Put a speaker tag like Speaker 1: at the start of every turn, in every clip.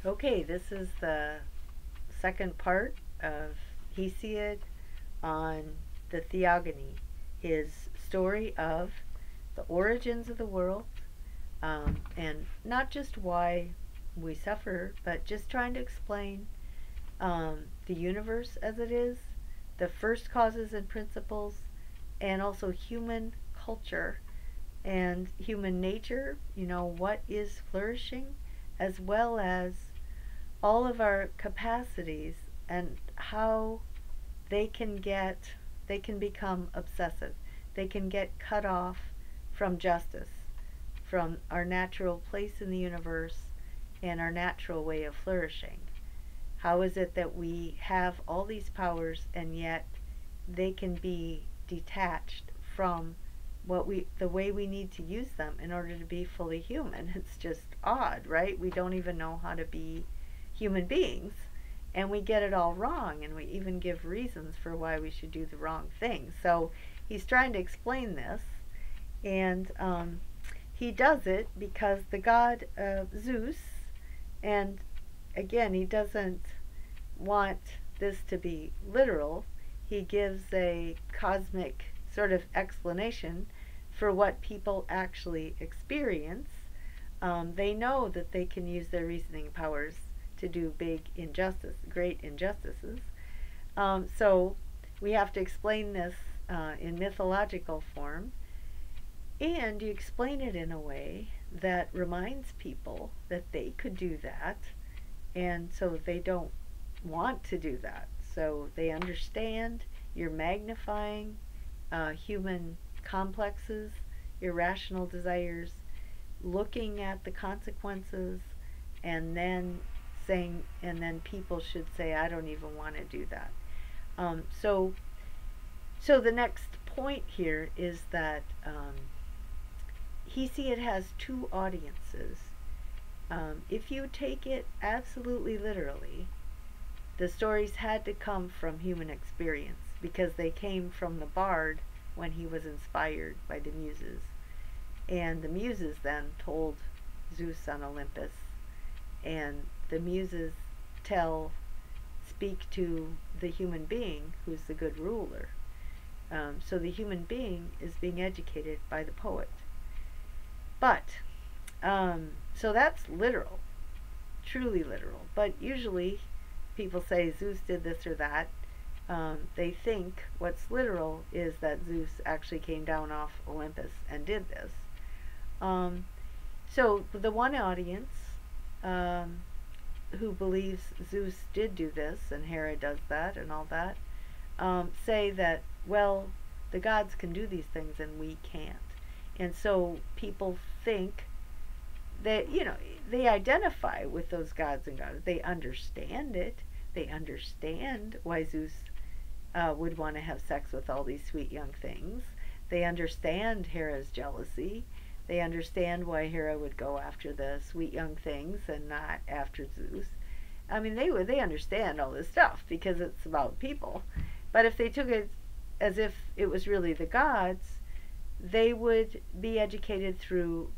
Speaker 1: Okay, this is the second part of Hesiod on the Theogony, his story of the origins of the world, and not just why we suffer, but just trying to explain the universe as it is, the first causes and principles, and also human culture and human nature, what is flourishing, as well as all of our capacities and how they can get they can become obsessive. They can get cut off from justice, from our natural place in the universe and our natural way of flourishing. How is it that we have all these powers and yet they can be detached from the way we need to use them in order to be fully human? It's just odd, right? We don't even know how to be human beings, and we get it all wrong, and we even give reasons for why we should do the wrong thing. So he's trying to explain this, and he does it because the god Zeus, and again, he doesn't want this to be literal. He gives a cosmic sort of explanation for what people actually experience. They know that they can use their reasoning powers to do great injustices. So we have to explain this in mythological form, and you explain it in a way that reminds people that they could do that, and so they don't want to do that. So they understand you're magnifying human complexes, irrational desires, looking at the consequences, and then people should say, I don't even want to do that. So the next point here is that Hesiod has two audiences. If you take it absolutely literally, the stories had to come from human experience because they came from the bard when he was inspired by the muses. And the muses then told Zeus on Olympus, and the muses speak to the human being who's the good ruler. So the human being is being educated by the poet. But, so that's literal, truly literal. But usually people say Zeus did this or that. They think what's literal is that Zeus actually came down off Olympus and did this. So the one audience who believes Zeus did do this and Hera does that and all that, say that, well, the gods can do these things and we can't. And so people think that, they identify with those gods and goddesses. They understand it. They understand why Zeus would want to have sex with all these sweet young things. They understand Hera's jealousy. They understand why Hera would go after the sweet young things and not after Zeus. I mean, they understand all this stuff because it's about people. But if they took it as if it was really the gods, they would be educated through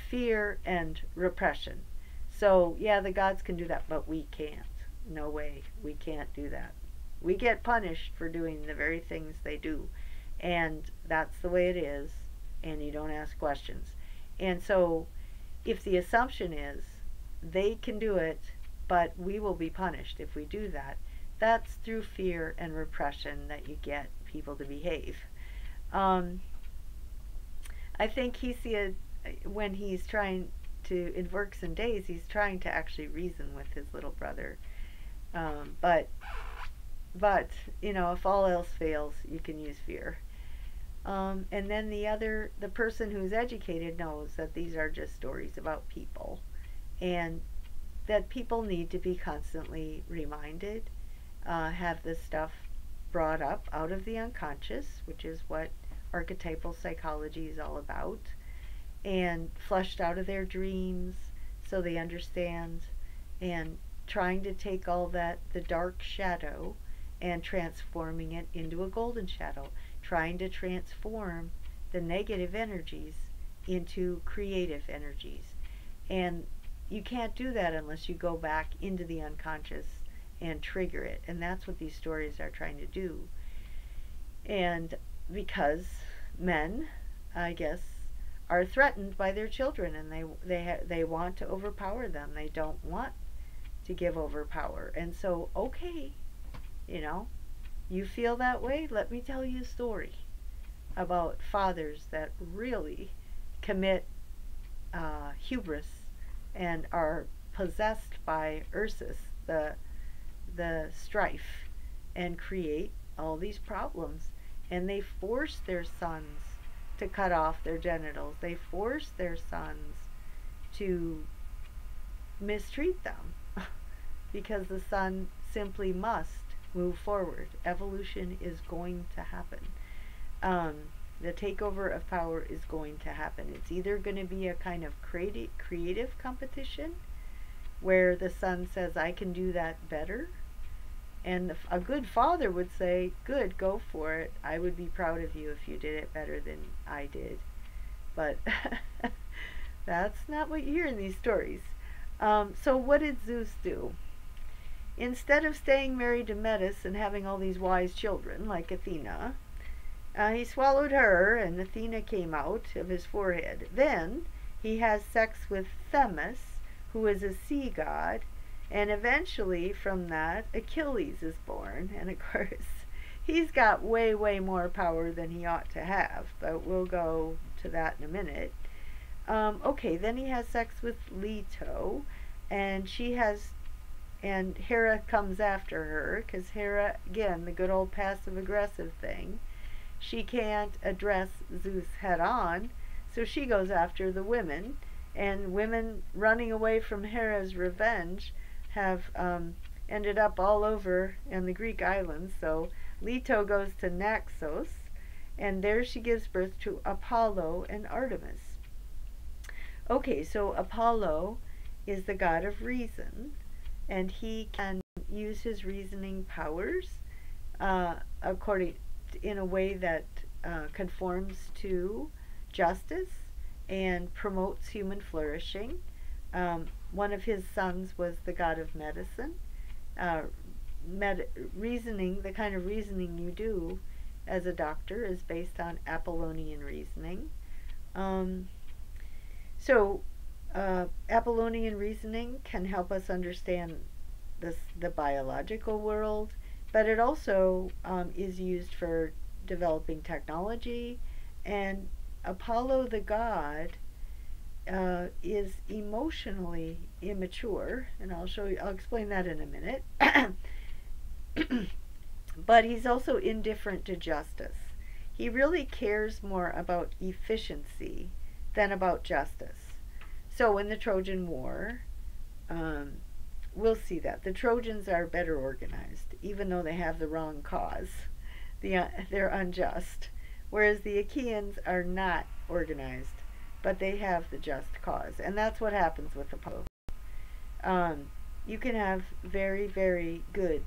Speaker 1: fear and repression. So, yeah, the gods can do that, but we can't. No way, we can't do that. We get punished for doing the very things they do. And that's the way it is, and you don't ask questions. And so, if the assumption is they can do it, but we will be punished if we do that, that's through fear and repression that you get people to behave. I think Hesiod, when he's trying to, in Works and Days, he's trying to actually reason with his little brother. But if all else fails, you can use fear. And then the person who's educated knows that these are just stories about people, and that people need to be constantly reminded, have this stuff brought up out of the unconscious, which is what archetypal psychology is all about, and flushed out of their dreams so they understand, and trying to take all that, the dark shadow, and transforming it into a golden shadow, trying to transform the negative energies into creative energies. And you can't do that unless you go back into the unconscious and trigger it. And that's what these stories are trying to do. And because men, I guess, are threatened by their children, and they want to overpower them. They don't want to give over power. And so, okay, you feel that way? Let me tell you a story about fathers that really commit hubris and are possessed by Ursus, the strife, and create all these problems. And they force their sons to cut off their genitals. They force their sons to mistreat them because the son simply must move forward. Evolution is going to happen. The takeover of power is going to happen. It's either going to be a kind of creative competition where the son says, I can do that better. And a good father would say, good, go for it. I would be proud of you if you did it better than I did. But that's not what you hear in these stories. So what did Zeus do? Instead of staying married to Metis and having all these wise children like Athena, he swallowed her, and Athena came out of his forehead. Then he has sex with Themis, who is a sea god, and eventually from that Achilles is born. And of course he's got way, way more power than he ought to have, but we'll go to that in a minute. Okay, then he has sex with Leto, and and Hera comes after her, because Hera, again, the good old passive-aggressive thing, she can't address Zeus head on, so she goes after the women, and women running away from Hera's revenge have ended up all over in the Greek islands. So Leto goes to Naxos, and there she gives birth to Apollo and Artemis. Okay, so Apollo is the god of reason, and he can use his reasoning powers in a way that conforms to justice and promotes human flourishing. One of his sons was the god of medicine. Reasoning, the kind of reasoning you do as a doctor, is based on Apollonian reasoning. Apollonian reasoning can help us understand the biological world, but it also is used for developing technology. And Apollo the god is emotionally immature, and I'll explain that in a minute. But he's also indifferent to justice. He really cares more about efficiency than about justice. So in the Trojan War, we'll see that the Trojans are better organized, even though they have the wrong cause. They're unjust, whereas the Achaeans are not organized, but they have the just cause. And that's what happens with Apollo. You can have very, very good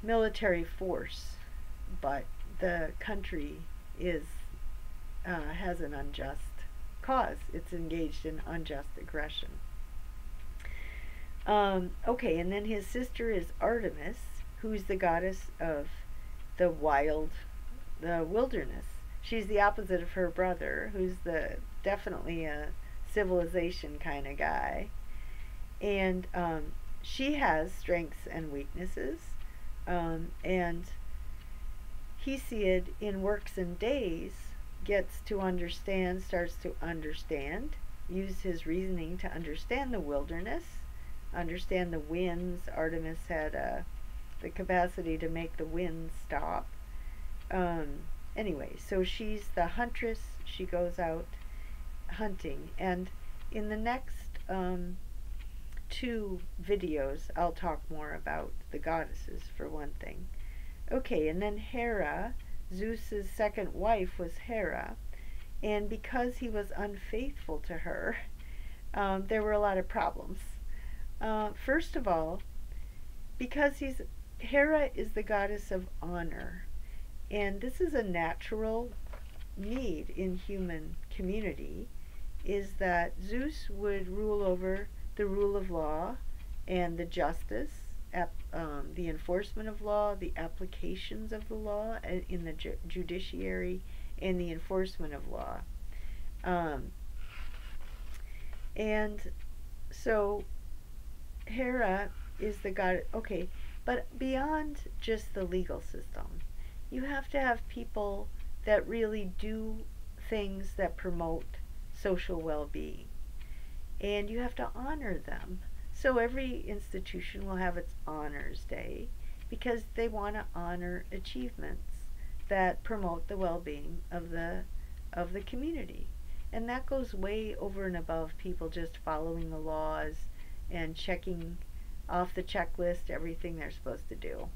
Speaker 1: military force, but the country has an unjust cause. It's engaged in unjust aggression. Okay, and then his sister is Artemis, who's the goddess of the wilderness. She's the opposite of her brother, who's definitely a civilization kind of guy. And she has strengths and weaknesses. And Hesiod, in Works and Days, starts to understand, use his reasoning to understand the wilderness, understand the winds. Artemis had the capacity to make the winds stop. Anyway, so she's the huntress. She goes out hunting. And in the next 2 videos, I'll talk more about the goddesses, for one thing. Okay, and then Hera, Zeus's second wife, was Hera. And because he was unfaithful to her, there were a lot of problems. First of all, because Hera is the goddess of honor. And this is a natural need in human community. is that Zeus would rule over the rule of law and the justice, the enforcement of law, the applications of the law in the judiciary, and the enforcement of law. And so Hera is the god. Okay, but beyond just the legal system, you have to have people that really do things that promote social well-being, and you have to honor them. So every institution will have its honors day because they want to honor achievements that promote the well-being of the community. And that goes way over and above people just following the laws and checking off the checklist everything they're supposed to do.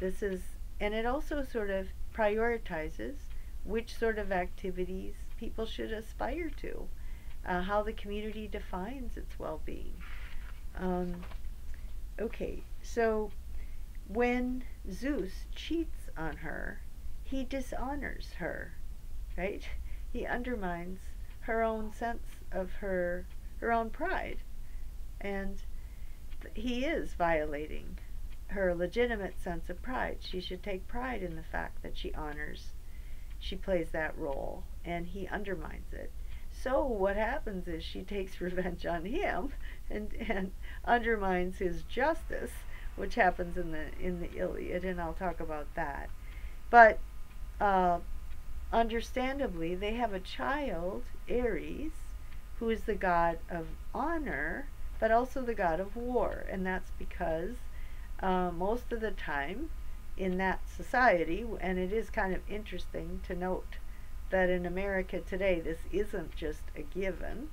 Speaker 1: And it also sort of prioritizes which sort of activities people should aspire to, how the community defines its well-being. Okay, so when Zeus cheats on her, he dishonors her, right? He undermines her own sense of her own pride, and he is violating her legitimate sense of pride. She should take pride in the fact that she plays that role, and he undermines it. So what happens is she takes revenge on him and undermines his justice, which happens in the Iliad, and I'll talk about that. But understandably, they have a child, Ares, who is the god of honor, but also the god of war, and that's because most of the time in that society, and it is kind of interesting to note that in America today this isn't just a given,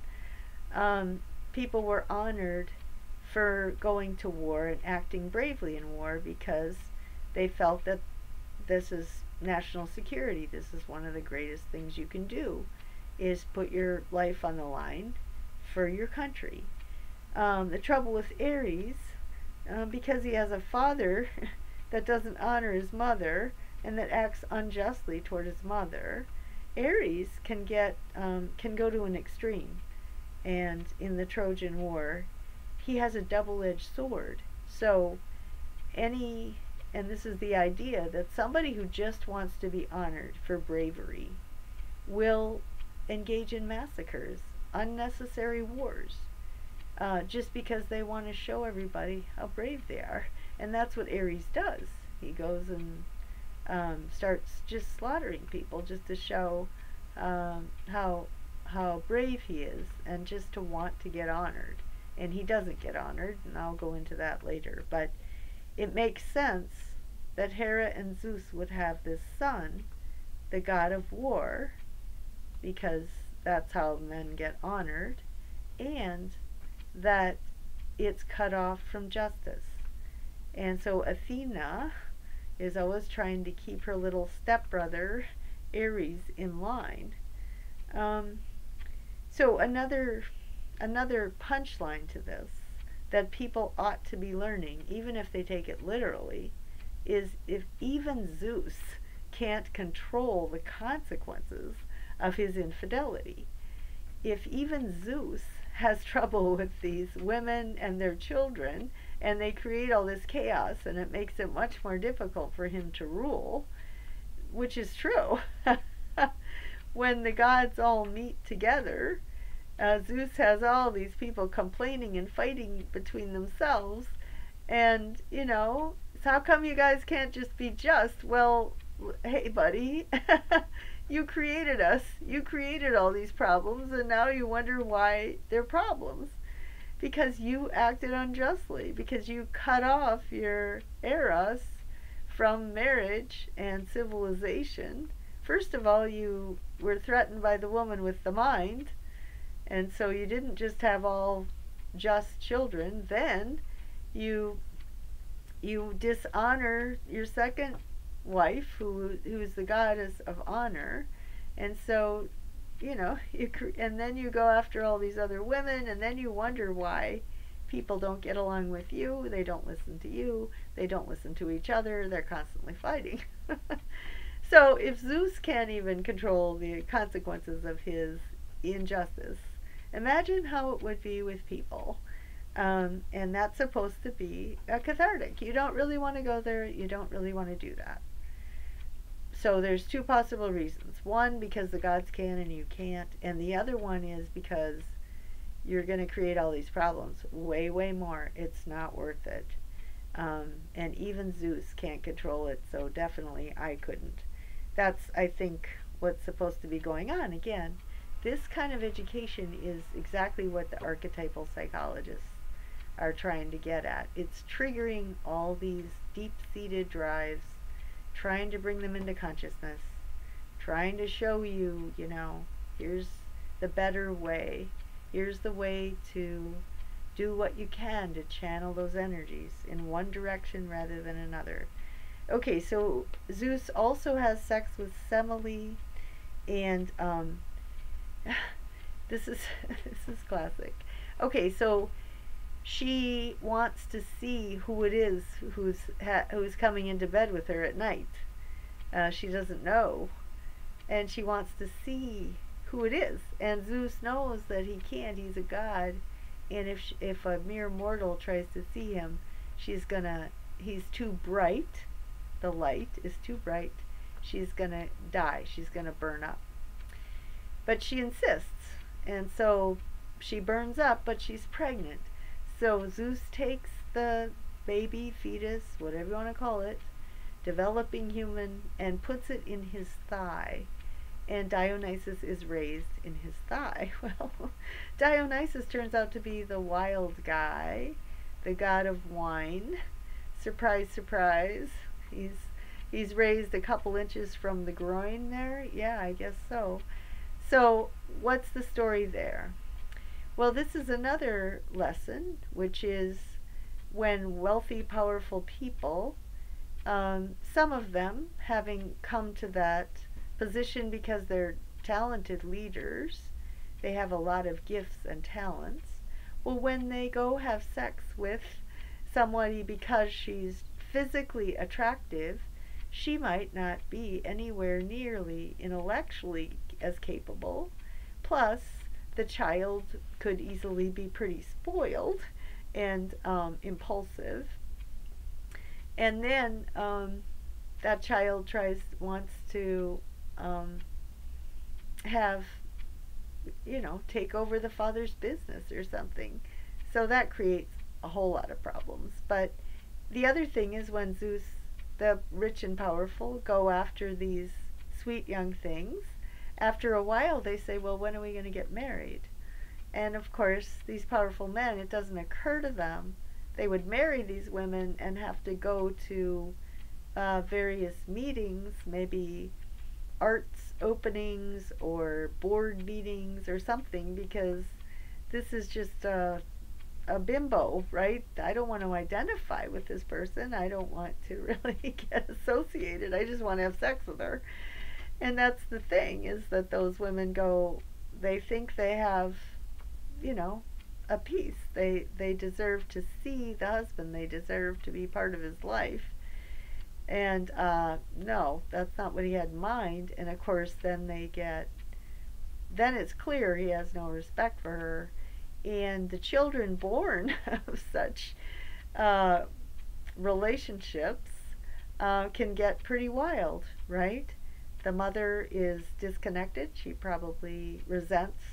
Speaker 1: people were honored for going to war and acting bravely in war because they felt that this is national security. This is one of the greatest things you can do, is put your life on the line for your country. The trouble with Ares, because he has a father that doesn't honor his mother and that acts unjustly toward his mother, Ares can go to an extreme. And in the Trojan War, he has a double-edged sword. So and this is the idea, that somebody who just wants to be honored for bravery will engage in massacres, unnecessary wars, just because they want to show everybody how brave they are. And that's what Ares does. He goes and starts just slaughtering people just to show how brave he is, and just to want to get honored. And he doesn't get honored, and I'll go into that later. But it makes sense that Hera and Zeus would have this son, the god of war, because that's how men get honored, and that it's cut off from justice. And so Athena is always trying to keep her little stepbrother Ares in line. So another punchline to this that people ought to be learning, even if they take it literally, is if even Zeus can't control the consequences of his infidelity, if even Zeus has trouble with these women and their children, and they create all this chaos, and it makes it much more difficult for him to rule, which is true. When the gods all meet together, Zeus has all these people complaining and fighting between themselves, and, so how come you guys can't just be just? Well, hey buddy, you created us, you created all these problems, and now you wonder why they're problems. Because you acted unjustly, because you cut off your eros from marriage and civilization. First of all, you were threatened by the woman with the mind, and so you didn't just have all just children. Then you dishonor your second wife, who's the goddess of honor, and so and then you go after all these other women, and then you wonder why people don't get along with you. They don't listen to you. They don't listen to each other. They're constantly fighting. So if Zeus can't even control the consequences of his injustice, Imagine how it would be with people. And that's supposed to be cathartic. You don't really want to go there. You don't really want to do that. So there's two possible reasons. One, because the gods can and you can't. And the other one is because you're going to create all these problems. Way, way more. It's not worth it. And even Zeus can't control it, so definitely I couldn't. That's, I think, what's supposed to be going on. Again, this kind of education is exactly what the archetypal psychologists are trying to get at. It's triggering all these deep-seated drives, trying to bring them into consciousness, trying to show you, here's the better way. Here's the way to do what you can to channel those energies in one direction rather than another. Okay, so Zeus also has sex with Semele, and this is this is classic. Okay, so she wants to see who it is who's coming into bed with her at night. She doesn't know, and she wants to see who it is. And Zeus knows that he can't. He's a god, and if a mere mortal tries to see him, he's too bright. The light is too bright. She's gonna die. She's gonna burn up. But she insists, and so she burns up, but she's pregnant. So Zeus takes the baby, fetus, whatever you want to call it, developing human, and puts it in his thigh. And Dionysus is raised in his thigh. Well, Dionysus turns out to be the wild guy, the god of wine. Surprise, surprise. He's raised a couple inches from the groin there. Yeah, I guess so. So what's the story there? Well, this is another lesson, which is when wealthy, powerful people, some of them having come to that position because they're talented leaders, they have a lot of gifts and talents. Well, when they go have sex with somebody because she's physically attractive, she might not be anywhere nearly intellectually as capable. Plus, the child could easily be pretty spoiled and impulsive. And then that child wants to have, take over the father's business or something. So that creates a whole lot of problems. But the other thing is when Zeus, the rich and powerful, go after these sweet young things, after a while they say, well, when are we going to get married? And of course, these powerful men, it doesn't occur to them they would marry these women and have to go to various meetings, maybe arts openings or board meetings or something, because this is just a bimbo, right? I don't want to identify with this person. I don't want to really get associated. I just want to have sex with her. And that's the thing, is that those women they think they have, a piece. They deserve to see the husband. They deserve to be part of his life. And no, that's not what he had in mind. And of course, then it's clear he has no respect for her. And the children born of such relationships can get pretty wild, right? The mother is disconnected. She probably resents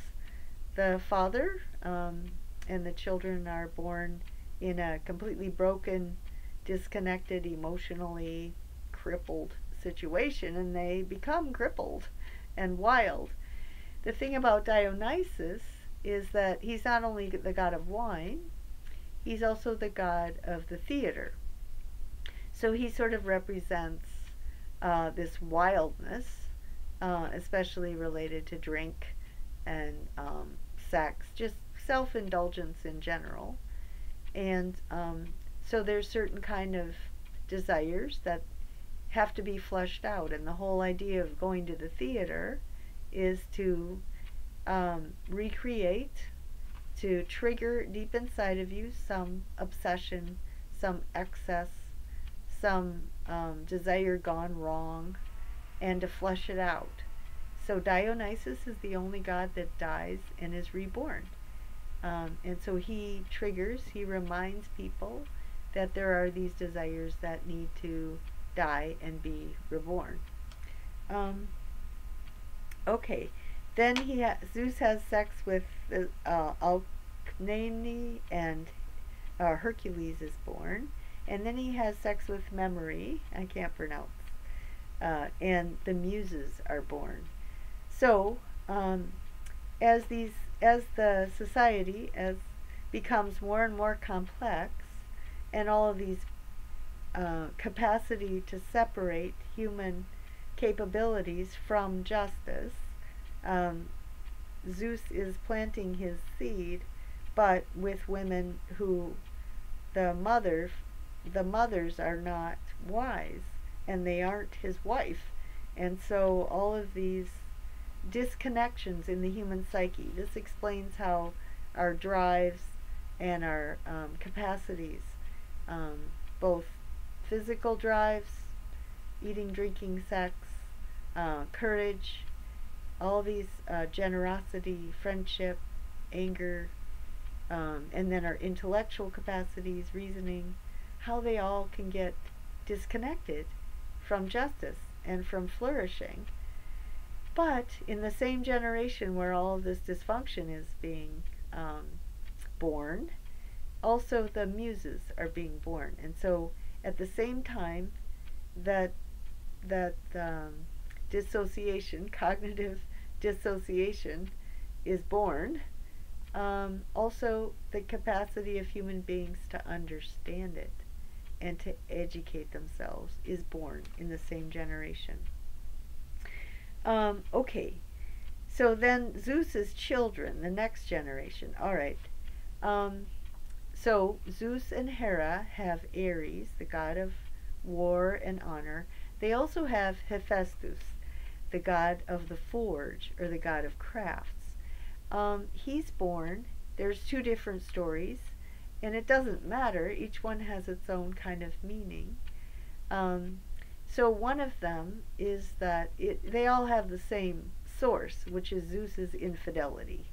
Speaker 1: the father, and the children are born in a completely broken, disconnected, emotionally crippled situation, and they become crippled and wild. The thing about Dionysus is that he's not only the god of wine, he's also the god of the theater. So he sort of represents this wildness, especially related to drink and sex, just self-indulgence in general. And so there's certain kind of desires that have to be flushed out, and the whole idea of going to the theater is to recreate, to trigger deep inside of you some obsession, some excess, some desire gone wrong, and to flush it out. So Dionysus is the only god that dies and is reborn. And so he reminds people that there are these desires that need to die and be reborn. Okay, then Zeus has sex with Alcmene, and Hercules is born. And then he has sex with Memory, I can't pronounce, and the Muses are born. So, as the society becomes more and more complex, and all of these capacity to separate human capabilities from justice, Zeus is planting his seed, but with women who the mothers are not wise, and they aren't his wife. And so all of these disconnections in the human psyche, this explains how our drives and our capacities, both physical drives, eating, drinking, sex, courage, all these generosity, friendship, anger, and then our intellectual capacities, reasoning, how they all can get disconnected from justice and from flourishing. But in the same generation where all of this dysfunction is being born, also the muses are being born. And so at the same time that dissociation, cognitive dissociation, is born, also the capacity of human beings to understand it and to educate themselves is born in the same generation. Okay, so then Zeus's children, the next generation. All right. So Zeus and Hera have Ares, the god of war and honor. They also have Hephaestus, the god of the forge, or the god of crafts. He's born. There's two different stories, and it doesn't matter. Each one has its own kind of meaning. So one of them is that they all have the same source, which is Zeus's infidelity,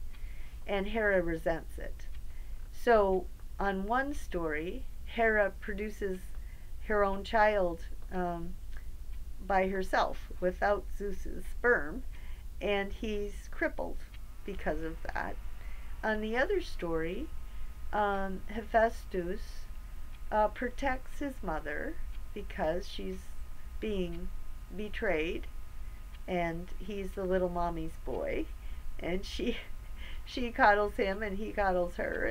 Speaker 1: and Hera resents it. So on one story, Hera produces her own child by herself without Zeus's sperm, and he's crippled because of that. On the other story, Hephaestus protects his mother because she's being betrayed, and he's the little mommy's boy, and she coddles him and he coddles her,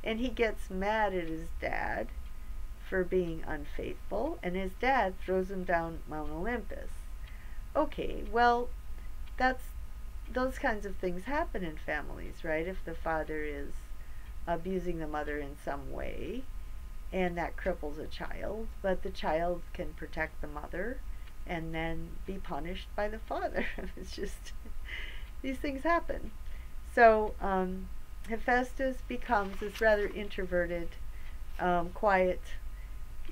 Speaker 1: and he gets mad at his dad for being unfaithful, and his dad throws him down Mount Olympus. Okay, well, those kinds of things happen in families, right? If the father is abusing the mother in some way, and that cripples a child, but the child can protect the mother and then be punished by the father. It's just, these things happen. So Hephaestus becomes this rather introverted, quiet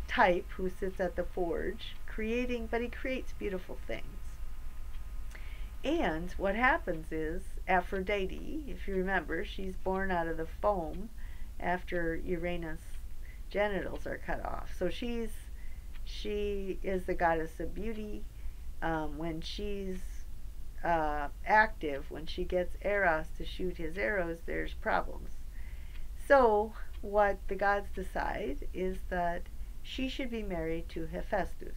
Speaker 1: type who sits at the forge but he creates beautiful things. And what happens is Aphrodite, if you remember, she's born out of the foam after Uranus' genitals are cut off. So she is the goddess of beauty. When she's active, when she gets Eros to shoot his arrows, there's problems. So what the gods decide is that she should be married to Hephaestus.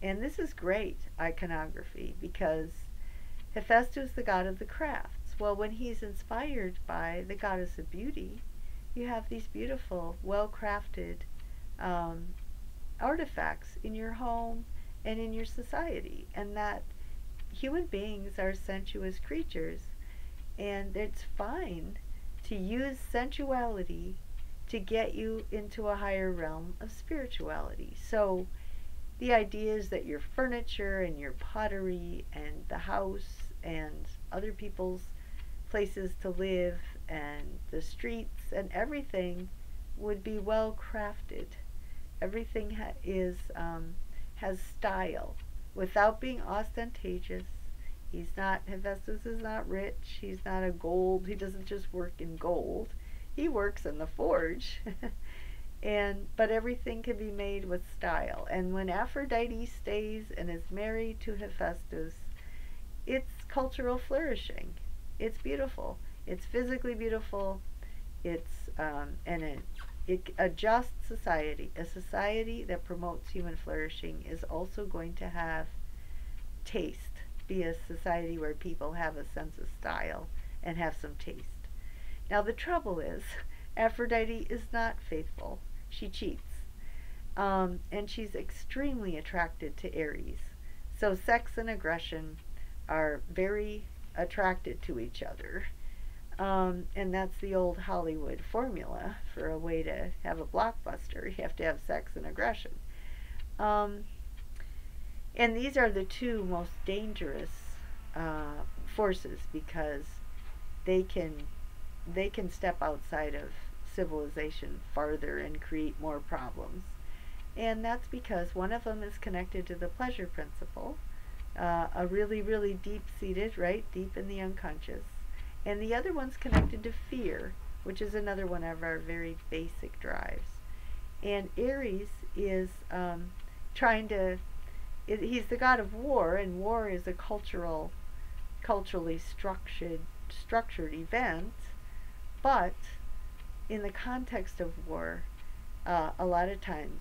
Speaker 1: And this is great iconography because Hephaestus, the god of the crafts. Well, when he's inspired by the goddess of beauty, you have these beautiful, well-crafted artifacts in your home and in your society, and that human beings are sensuous creatures, and it's fine to use sensuality to get you into a higher realm of spirituality. So the idea is that your furniture and your pottery and the house and other people's places to live and the streets and everything would be well crafted. Everything has style without being ostentatious. Hephaestus is not rich. He's not a gold. He doesn't just work in gold. He works in the forge. But everything can be made with style. And when Aphrodite stays and is married to Hephaestus, it's cultural flourishing. It's beautiful. It's physically beautiful. It adjusts society. A society that promotes human flourishing is also going to have taste. Be a society where people have a sense of style and have some taste. Now the trouble is, Aphrodite is not faithful. She cheats. And she's extremely attracted to Ares. So sex and aggression are very attracted to each other. And that's the old Hollywood formula for a way to have a blockbuster. You have to have sex and aggression. And these are the two most dangerous forces, because they can step outside of civilization farther and create more problems. And that's because one of them is connected to the pleasure principle, a really, really deep-seated, right, deep in the unconscious. And the other one's connected to fear, which is another one of our very basic drives. And Ares is he's the god of war, and war is a culturally structured event. But in the context of war, a lot of times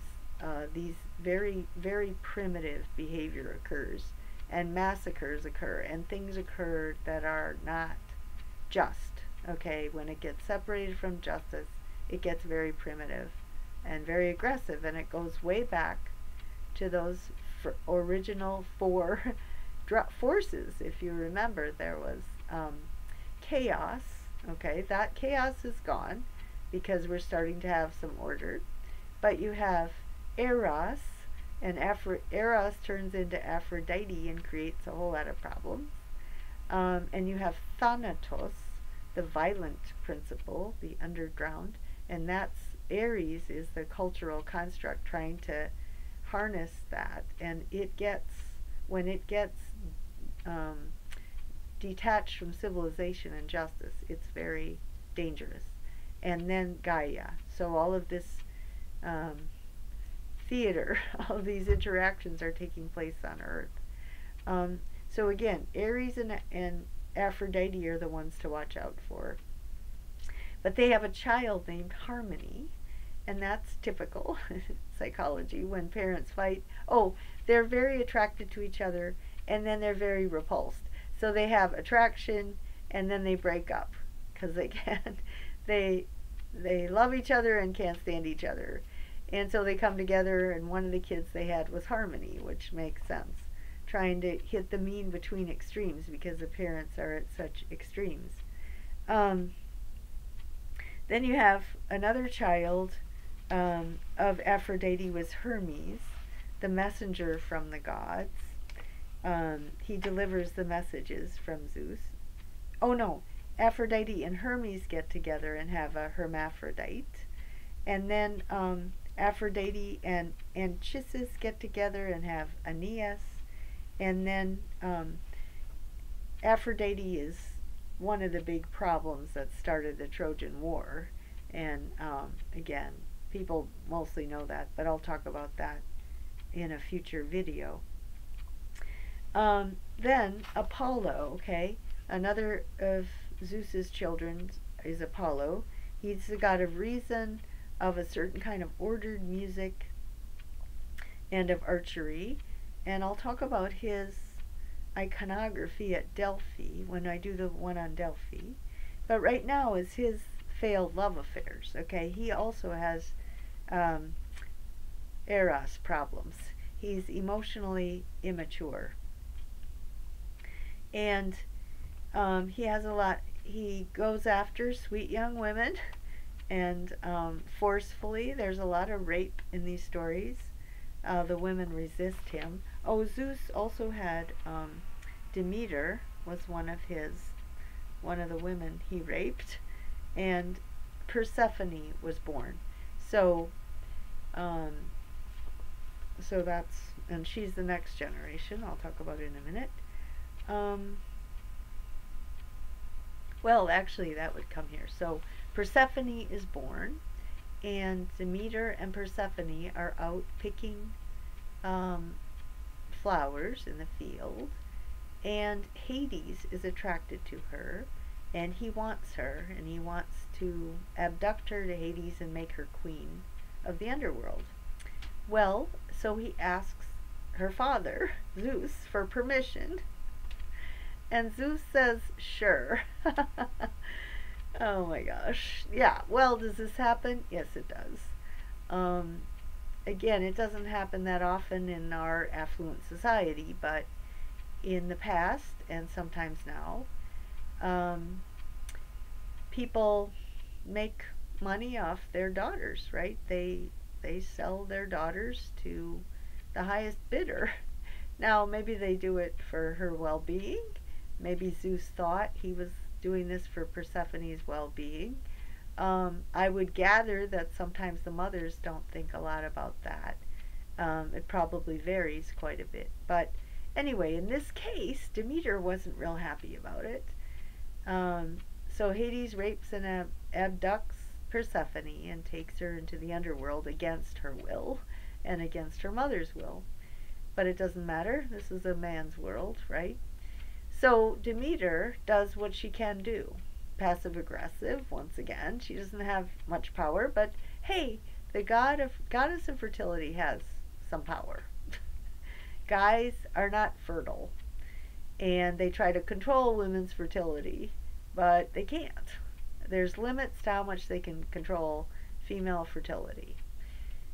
Speaker 1: these very, very primitive behavior occurs, and massacres occur, and things occur that are not just. Okay, when it gets separated from justice, it gets very primitive and very aggressive, and it goes way back to those original four forces. If you remember, there was chaos. Okay, that chaos is gone because we're starting to have some order. But you have Eros, and Eros turns into Aphrodite and creates a whole lot of problems. And you have Thanatos, the violent principle, the underground, and that's Ares is the cultural construct trying to harness that, and when it gets detached from civilization and justice, it's very dangerous. And then Gaia. So all of this theater, all of these interactions are taking place on Earth. So again, Ares and Aphrodite are the ones to watch out for. But they have a child named Harmony, and that's typical psychology when parents fight. Oh, they're very attracted to each other, and then they're very repulsed. So they have attraction, and then they break up because they can't. They love each other and can't stand each other, and so they come together. And one of the kids they had was Harmony, which makes sense. Trying to hit the mean between extremes because the parents are at such extremes. Then you have another child of Aphrodite was Hermes, the messenger from the gods. He delivers the messages from Zeus. Oh no, Aphrodite and Hermes get together and have a hermaphrodite. And then Aphrodite and Anchises get together and have Aeneas. And then Aphrodite is one of the big problems that started the Trojan War. And again, people mostly know that, but I'll talk about that in a future video. Then Apollo, okay, another of Zeus's children is Apollo. He's the god of reason, of a certain kind of ordered music, and of archery. And I'll talk about his iconography at Delphi when I do the one on Delphi. But right now is his failed love affairs. Okay, he also has Eros problems. He's emotionally immature, and he has a lot. He goes after sweet young women, and forcefully. There's a lot of rape in these stories. The women resist him. Oh, Zeus also had Demeter was one of the women he raped, and Persephone was born. So that's, and she's the next generation. I'll talk about it in a minute. Well, actually, that would come here. So Persephone is born, and Demeter and Persephone are out picking um, flowers in the field, and Hades is attracted to her, and he wants her, and he wants to abduct her to Hades and make her queen of the underworld. Well, so he asks her father, Zeus, for permission, and Zeus says, sure. Oh my gosh. Yeah, well, does this happen? Yes, it does. Um, Again, it doesn't happen that often in our affluent society, but in the past and sometimes now, um, people make money off their daughters, right? They sell their daughters to the highest bidder. Now, maybe they do it for her well-being. Maybe Zeus thought he was doing this for Persephone's well-being. I would gather that sometimes the mothers don't think a lot about that. It probably varies quite a bit. But anyway, in this case, Demeter wasn't real happy about it. So Hades rapes and abducts Persephone and takes her into the underworld against her will and against her mother's will. But it doesn't matter. This is a man's world, right? So Demeter does what she can do. Passive aggressive, once again. She doesn't have much power, but hey, the goddess of fertility has some power. Guys are not fertile, and they try to control women's fertility, but they can't. There's limits to how much they can control female fertility.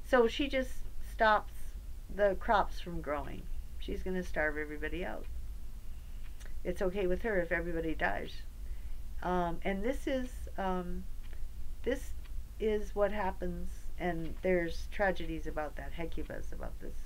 Speaker 1: So she just stops the crops from growing. She's going to starve everybody out. It's okay with her if everybody dies. And this is what happens, and there's tragedies about that, Hecubas about this.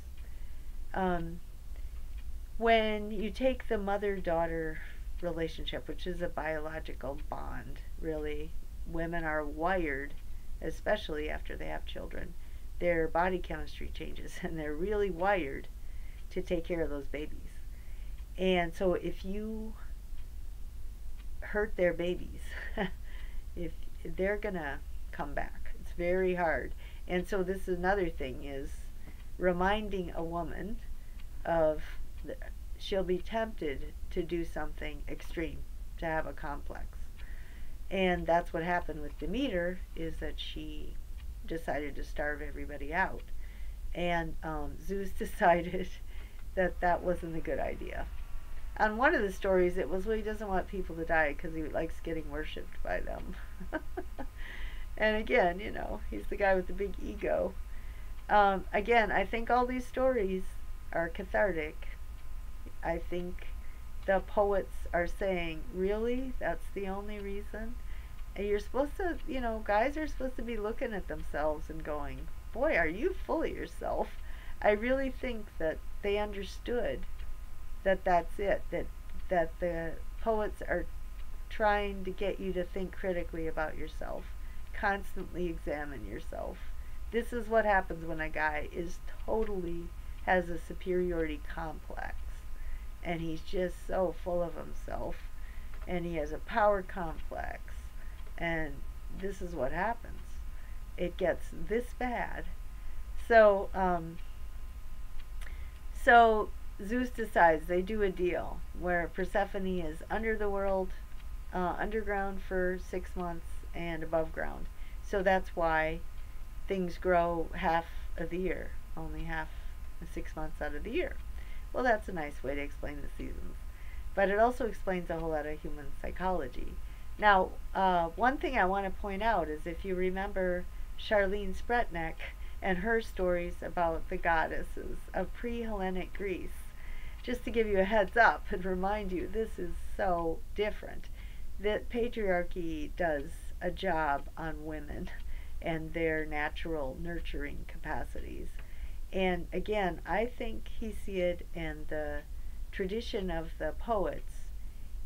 Speaker 1: When you take the mother-daughter relationship, which is a biological bond, really, women are wired, especially after they have children, their body chemistry changes, and they're really wired to take care of those babies. And so if you hurt their babies, if they're gonna come back, it's very hard. And so this is another thing, is reminding a woman of she'll be tempted to do something extreme, to have a complex. And that's what happened with Demeter, is that she decided to starve everybody out. And Zeus decided that that wasn't a good idea. On one of the stories, it was, well, he doesn't want people to die because he likes getting worshipped by them. And again, you know, he's the guy with the big ego. Again, I think all these stories are cathartic. I think the poets are saying, really? That's the only reason? And you're supposed to, you know, guys are supposed to be looking at themselves and going, boy, are you full of yourself? I really think that they understood that that's it, that the poets are trying to get you to think critically about yourself, constantly examine yourself. This is what happens when a guy is totally has a superiority complex, and he's just so full of himself, and he has a power complex, and this is what happens. It gets this bad. So Zeus decides, they do a deal where Persephone is under the world, underground for 6 months, and above ground. So that's why things grow half of the year, only half 6 months out of the year. Well, that's a nice way to explain the seasons. But it also explains a whole lot of human psychology. Now, one thing I want to point out is, if you remember Charlene Spretnek and her stories about the goddesses of pre-Hellenic Greece, just to give you a heads up and remind you, this is so different. That patriarchy does a job on women and their natural nurturing capacities. And again, I think Hesiod and the tradition of the poets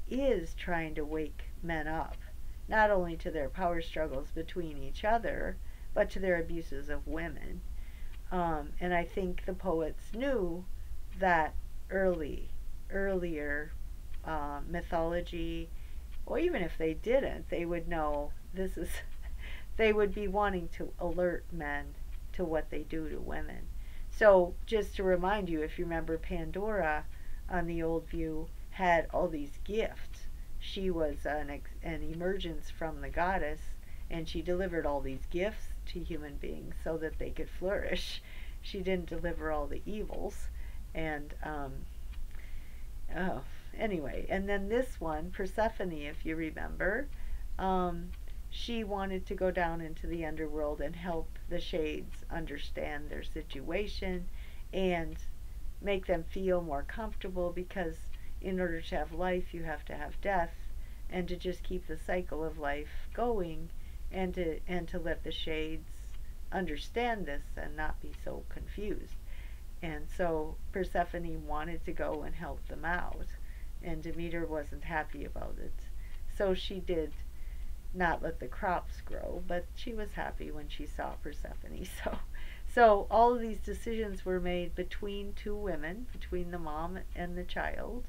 Speaker 1: is trying to wake men up, not only to their power struggles between each other, but to their abuses of women. And I think the poets knew that earlier mythology, or even if they didn't, they would know this is, they would be wanting to alert men to what they do to women. So, just to remind you, if you remember, Pandora on the old view had all these gifts. She was an emergence from the goddess, and she delivered all these gifts to human beings so that they could flourish. She didn't deliver all the evils. And, oh, anyway, and then this one, Persephone, if you remember, she wanted to go down into the underworld and help the shades understand their situation and make them feel more comfortable, because in order to have life you have to have death, and to just keep the cycle of life going, and to let the shades understand this and not be so confused. And so Persephone wanted to go and help them out, and Demeter wasn't happy about it. So she did not let the crops grow, but she was happy when she saw Persephone. So all of these decisions were made between two women, between the mom and the child,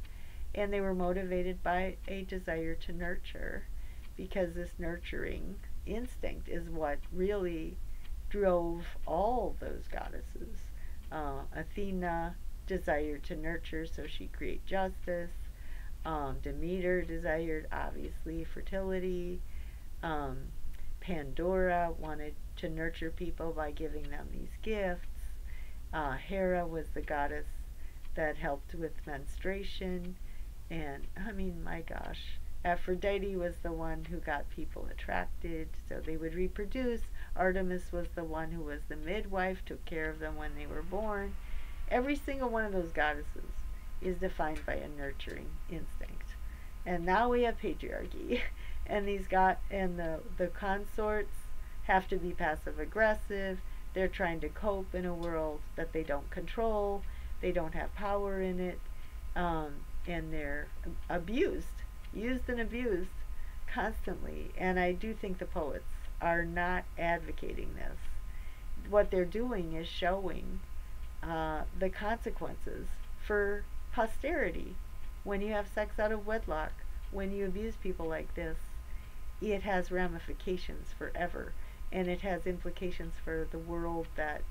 Speaker 1: and they were motivated by a desire to nurture, because this nurturing instinct is what really drove all those goddesses. Athena desired to nurture, so she'd create justice. Demeter desired, obviously, fertility. Pandora wanted to nurture people by giving them these gifts. Hera was the goddess that helped with menstruation. And, I mean, my gosh, Aphrodite was the one who got people attracted so they would reproduce. Artemis was the one who was the midwife, took care of them when they were born. Every single one of those goddesses is defined by a nurturing instinct. And now we have patriarchy. And the consorts have to be passive aggressive. They're trying to cope in a world that they don't control. They don't have power in it. And they're used and abused constantly. And I do think the poets are not advocating this. What they're doing is showing the consequences for posterity. When you have sex out of wedlock, when you abuse people like this, it has ramifications forever, and it has implications for the world that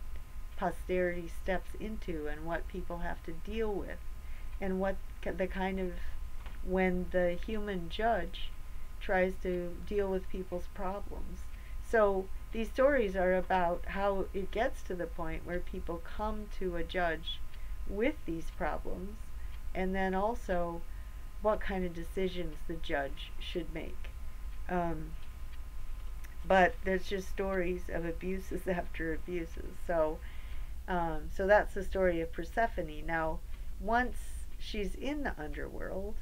Speaker 1: posterity steps into, and what people have to deal with, and what the kind of, when the human judge tries to deal with people's problems. So these stories are about how it gets to the point where people come to a judge with these problems, and then also what kind of decisions the judge should make. But there's just stories of abuses after abuses. So that's the story of Persephone. Now, once she's in the underworld,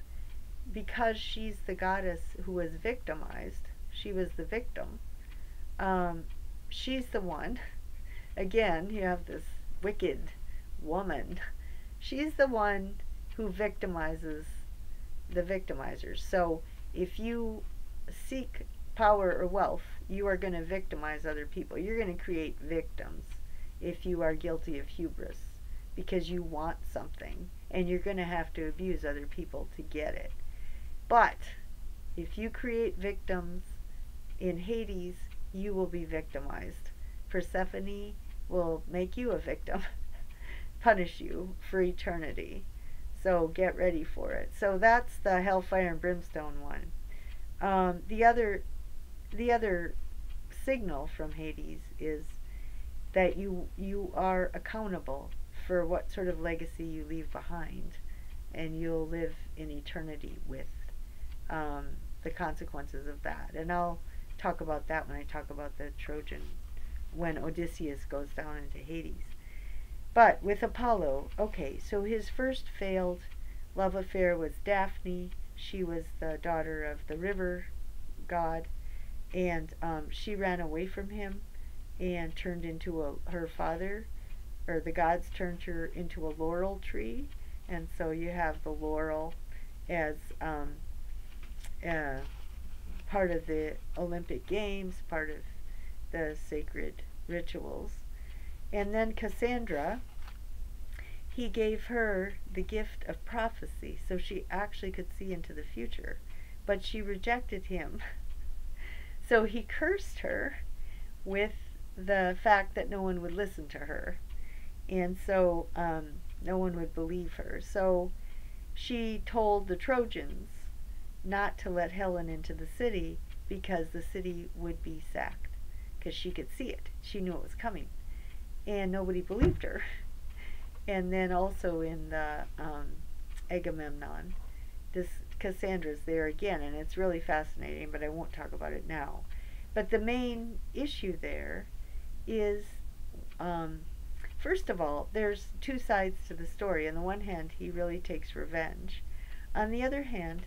Speaker 1: because she's the goddess who was victimized, she was the victim, she's the one, again, you have this wicked woman, she's the one who victimizes the victimizers. So if you seek power or wealth, you are going to victimize other people. You're going to create victims if you are guilty of hubris, because you want something, and you're going to have to abuse other people to get it. But if you create victims in Hades, you will be victimized. Persephone will make you a victim, punish you for eternity. So get ready for it. So that's the hellfire and brimstone one. The other signal from Hades is that you are accountable for what sort of legacy you leave behind, and you'll live in eternity with the consequences of that. And I'll talk about that when I talk about the Trojan, when Odysseus goes down into Hades. But with Apollo, okay, so his first failed love affair was Daphne. She was the daughter of the river god, and she ran away from him and turned into her father, or the gods turned her into a laurel tree, and so you have the laurel as part of the Olympic Games, part of the sacred rituals. And then Cassandra he gave her the gift of prophecy, so she actually could see into the future. But she rejected him. So he cursed her with the fact that no one would listen to her. And so no one would believe her. So she told the Trojans not to let Helen into the city because the city would be sacked. Because she could see it. She knew it was coming. And nobody believed her. And then also in the Agamemnon, this Cassandra's there again, and it's really fascinating, but I won't talk about it now. But the main issue there is, first of all, there's two sides to the story. On the one hand, he really takes revenge. On the other hand,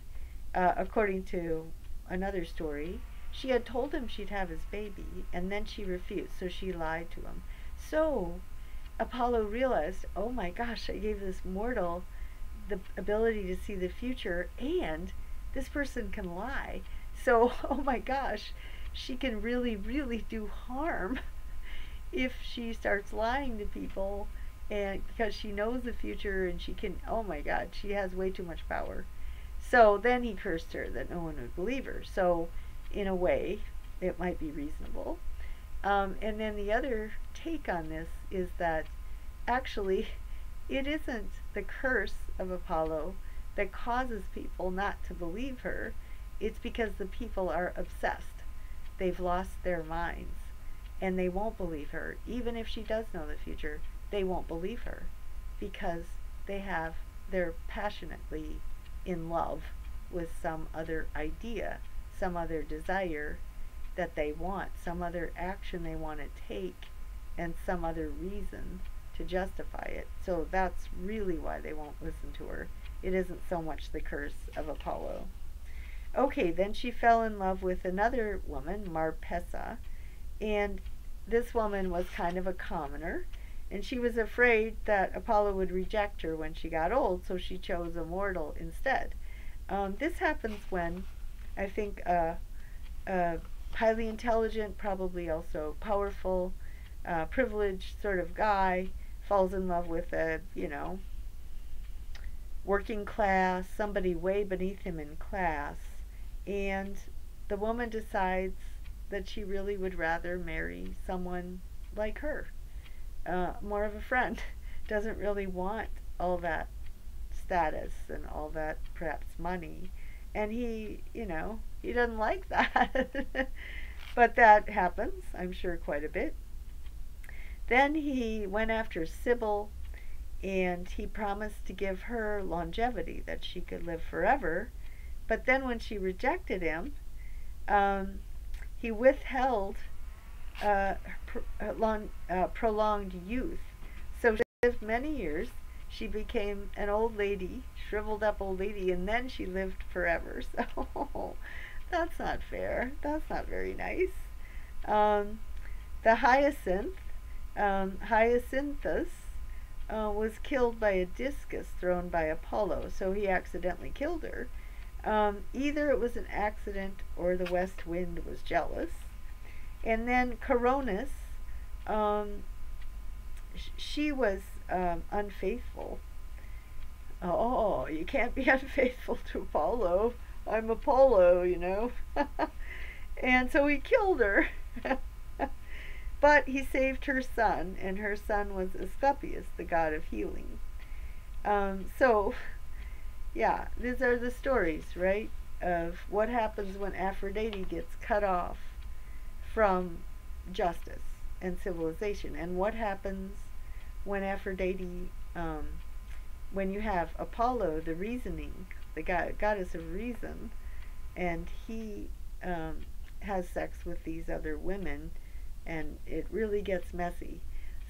Speaker 1: according to another story, she had told him she'd have his baby, and then she refused, so she lied to him. So Apollo realized, oh my gosh, I gave this mortal the ability to see the future, and this person can lie. So, oh my gosh, she can really, really do harm if she starts lying to people, and because she knows the future and she can, oh my god, she has way too much power. So then he cursed her that no one would believe her. So in a way, it might be reasonable. And then the other take on this is that actually it isn't the curse of Apollo that causes people not to believe her. It's because the people are obsessed. They've lost their minds and they won't believe her. Even if she does know the future, they won't believe her because they're passionately in love with some other idea, some other desire that they want, some other action they want to take, and some other reason to justify it. So that's really why they won't listen to her. It isn't so much the curse of Apollo. Okay, then she fell in love with another woman, Marpessa, and this woman was kind of a commoner, and she was afraid that Apollo would reject her when she got old, so she chose a mortal instead. This happens when, I think, a highly intelligent, probably also powerful, privileged sort of guy falls in love with a, working class, somebody way beneath him in class, and the woman decides that she really would rather marry someone like her, more of a friend, doesn't really want all that status and all that perhaps money, and he doesn't like that. But that happens, I'm sure, quite a bit. Then he went after Sybil, and he promised to give her longevity, that she could live forever. But then when she rejected him, he withheld prolonged youth. So she lived many years. She became an old lady, shriveled up old lady, and then she lived forever. So that's not fair. That's not very nice. The Hyacinthus, was killed by a discus thrown by Apollo, so he accidentally killed her. Either it was an accident or the west wind was jealous. And then Coronis, she was unfaithful. Oh, you can't be unfaithful to Apollo. I'm Apollo. And so he killed her. But he saved her son, and her son was Asclepius, the god of healing. So, yeah, these are the stories, right, of what happens when Aphrodite gets cut off from justice and civilization, and what happens when Aphrodite, when you have Apollo, the reasoning, the goddess of reason, and he has sex with these other women, and it really gets messy.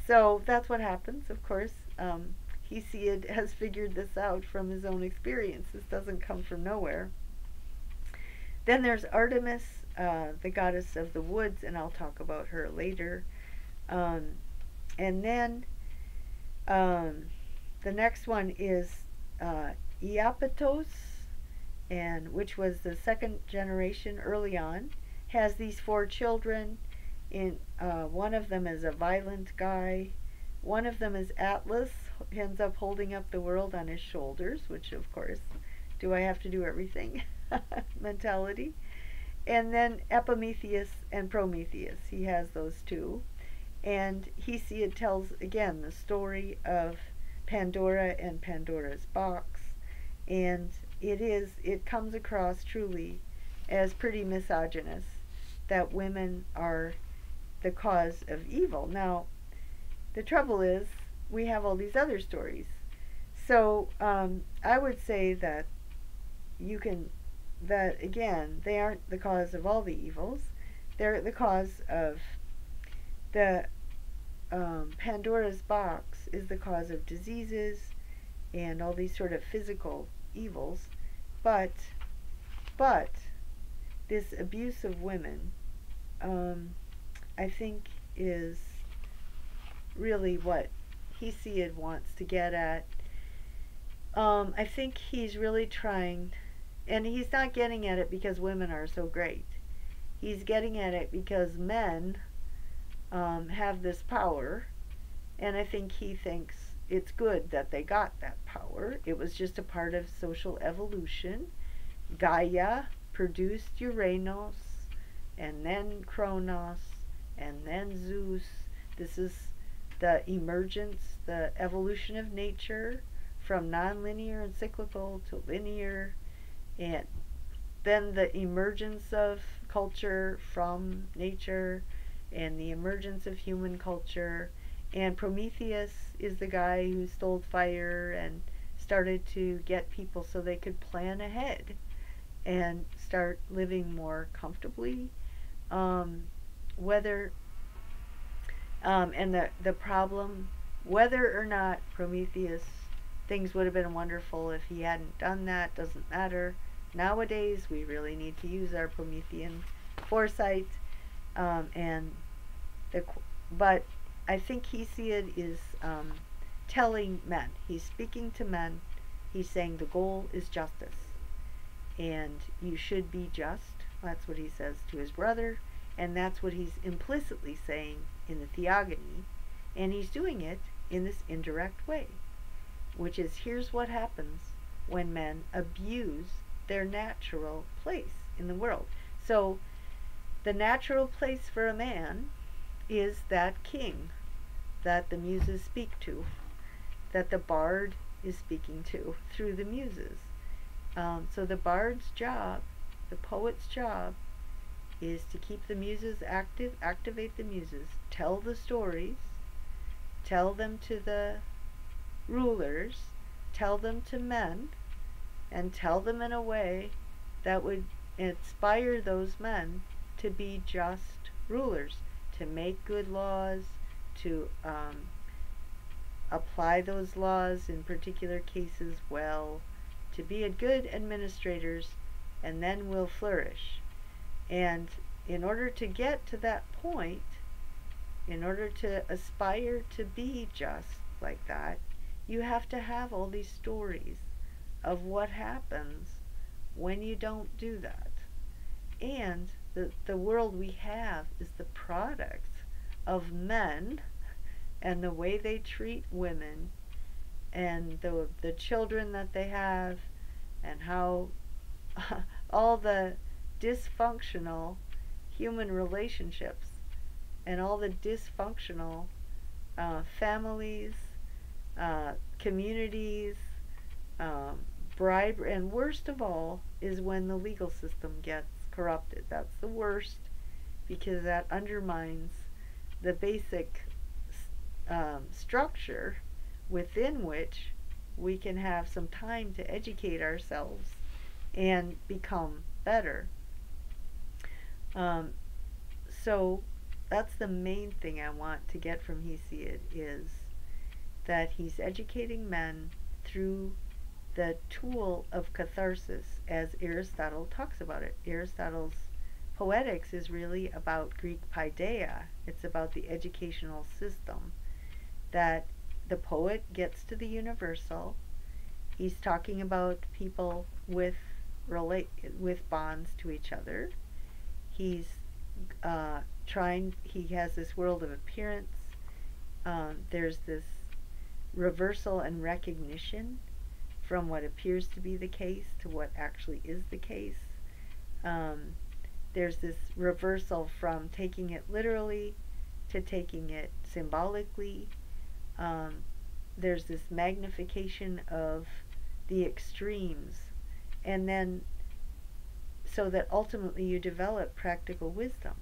Speaker 1: So that's what happens, of course. Hesiod has figured this out from his own experience. This doesn't come from nowhere. Then there's Artemis, the goddess of the woods, and I'll talk about her later. And then the next one is Iapetos, and which was the second generation early on, has these 4 children. One of them is a violent guy, One of them is Atlas, ends up holding up the world on his shoulders, which of course, do I have to do everything mentality. And then Epimetheus and Prometheus, he has those two. And Hesiod tells again the story of Pandora and Pandora's box, and it comes across truly as pretty misogynist, that women are the cause of evil. Now, the trouble is, we have all these other stories. So I would say that again, they aren't the cause of all the evils. They're the cause of the Pandora's box is the cause of diseases and all these sort of physical evils. But this abuse of women, I think, is really what Hesiod wants to get at. I think he's really trying, and he's not getting at it because women are so great. He's getting at it because men have this power, and I think he thinks it's good that they got that power. It was just a part of social evolution. Gaia produced Uranus, and then Kronos, and then Zeus. This is the emergence, the evolution of nature from nonlinear and cyclical to linear, and then the emergence of culture from nature and the emergence of human culture. And Prometheus is the guy who stole fire and started to get people so they could plan ahead and start living more comfortably. Whether and the problem, whether or not Prometheus, things would have been wonderful if he hadn't done that, doesn't matter. Nowadays, we really need to use our Promethean foresight, but I think Hesiod is telling men. He's speaking to men. He's saying the goal is justice, and you should be just. That's what he says to his brother, and that's what he's implicitly saying in the Theogony, and he's doing it in this indirect way, which is, here's what happens when men abuse their natural place in the world. So the natural place for a man is that king that the muses speak to, that the bard is speaking to through the muses. So the bard's job, the poet's job, is to keep the muses active, activate the muses, tell the stories, tell them to the rulers, tell them to men, and tell them in a way that would inspire those men to be just rulers, to make good laws, to apply those laws in particular cases well, to be good administrators, and then we'll flourish. And in order to get to that point, in order to aspire to be just like that, you have to have all these stories of what happens when you don't do that. And the world we have is the product of men and the way they treat women and the children that they have, and how all the dysfunctional human relationships and all the dysfunctional families, communities, bribery, and worst of all is when the legal system gets corrupted. That's the worst, because that undermines the basic structure within which we can have some time to educate ourselves and become better. So that's the main thing I want to get from Hesiod, is that he's educating men through the tool of catharsis, as Aristotle talks about it. Aristotle's poetics is really about Greek paideia. It's about the educational system, that the poet gets to the universal. He's talking about people with bonds to each other. He's he has this world of appearance, there's this reversal and recognition from what appears to be the case to what actually is the case. There's this reversal from taking it literally to taking it symbolically. There's this magnification of the extremes, and then so that ultimately you develop practical wisdom.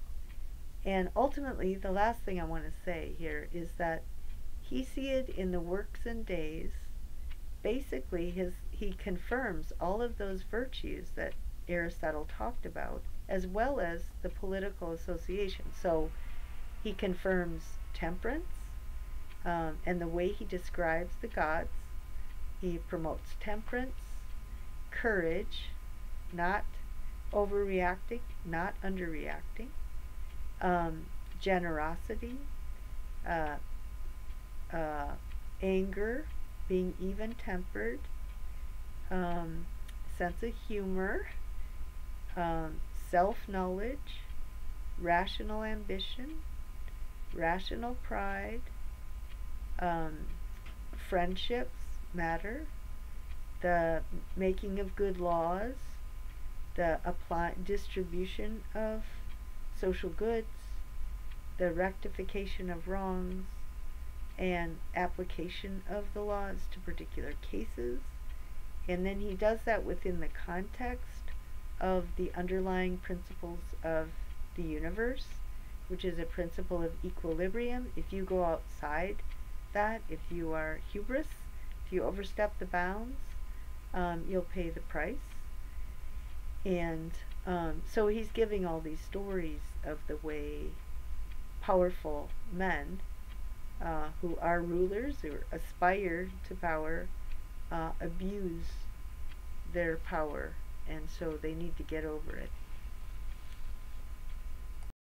Speaker 1: And ultimately, the last thing I want to say here is that Hesiod in the Works and Days, basically he confirms all of those virtues that Aristotle talked about, as well as the political association. So he confirms temperance, and the way he describes the gods, he promotes temperance, courage, not overreacting, not underreacting, generosity, anger, being even-tempered, sense of humor, self-knowledge, rational ambition, rational pride, friendships matter, the making of good laws, the distribution of social goods, the rectification of wrongs, and application of the laws to particular cases. And then he does that within the context of the underlying principles of the universe, which is a principle of equilibrium. If you go outside that, if you are hubris, if you overstep the bounds, you'll pay the price. And so he's giving all these stories of the way powerful men who are rulers, who aspire to power, abuse their power, and so they need to get over it.